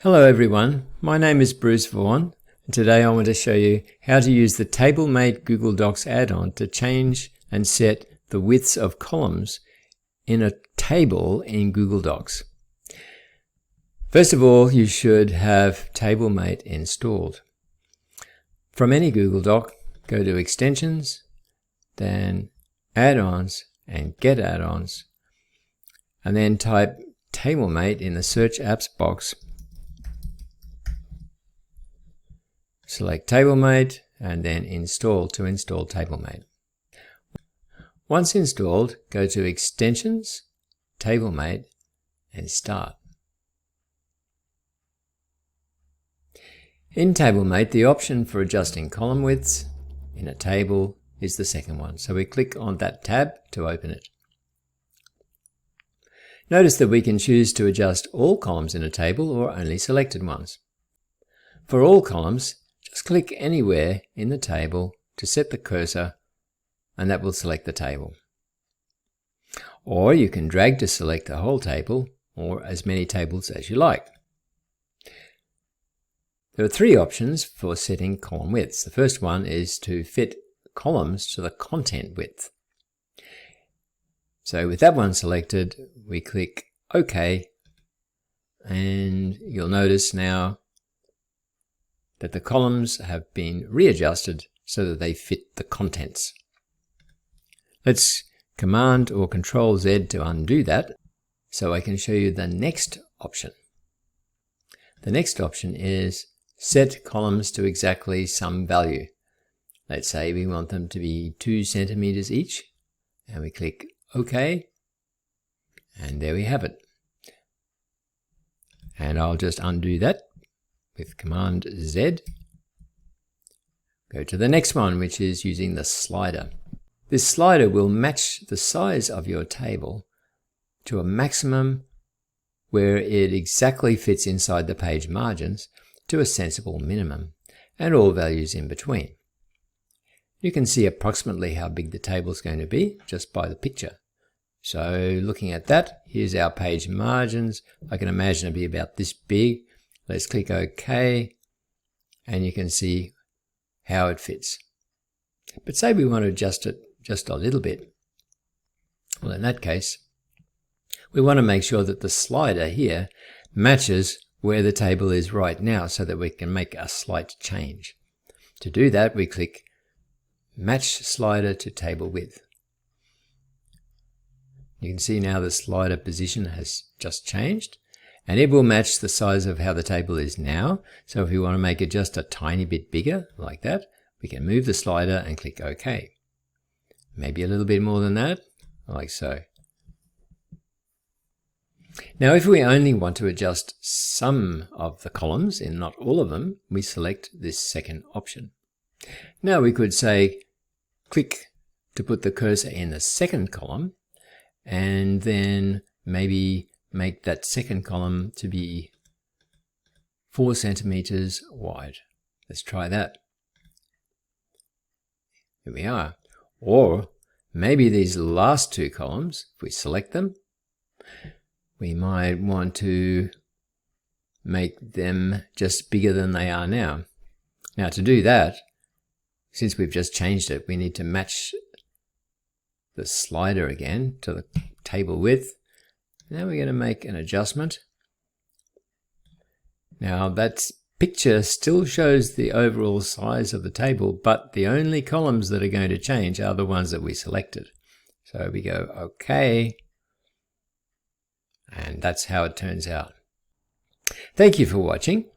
Hello everyone, my name is Bruce Vaughan and today I want to show you how to use the TableMate Google Docs add-on to change and set the widths of columns in a table in Google Docs. First of all, you should have TableMate installed. From any Google Doc, go to Extensions, then Add-ons and Get Add-ons, and then type TableMate in the Search Apps box. Select TableMate and then Install to install TableMate. Once installed, go to Extensions, TableMate and Start. In TableMate, the option for adjusting column widths in a table is the second one, so we click on that tab to open it. Notice that we can choose to adjust all columns in a table or only selected ones. For all columns, just click anywhere in the table to set the cursor and that will select the table. Or you can drag to select the whole table or as many tables as you like. There are three options for setting column widths. The first one is to fit columns to the content width. So with that one selected, we click OK and you'll notice now that the columns have been readjusted so that they fit the contents. Let's Command or Control Z to undo that so I can show you the next option. The next option is set columns to exactly some value. Let's say we want them to be 2 centimeters each and we click OK and there we have it. And I'll just undo that with Command Z. Go to the next one, which is using the slider. This slider will match the size of your table to a maximum where it exactly fits inside the page margins to a sensible minimum, and all values in between. You can see approximately how big the table is going to be just by the picture. So looking at that, here's our page margins. I can imagine it'll be about this big. Let's click OK and you can see how it fits. But say we want to adjust it just a little bit. Well, in that case, we want to make sure that the slider here matches where the table is right now so that we can make a slight change. To do that, we click Match Slider to Table Width. You can see now the slider position has just changed. And it will match the size of how the table is now. So if we want to make it just a tiny bit bigger, like that, we can move the slider and click OK. Maybe a little bit more than that, like so. Now if we only want to adjust some of the columns and not all of them, we select this second option. Now we could say, click to put the cursor in the second column, and then maybe make that second column to be 4 centimeters wide. Let's try that. Here we are. Or maybe these last two columns, if we select them, we might want to make them just bigger than they are now. Now to do that, since we've just changed it, we need to match the slider again to the table width. Now we're going to make an adjustment. Now that picture still shows the overall size of the table, but the only columns that are going to change are the ones that we selected. So we go OK, and that's how it turns out. Thank you for watching.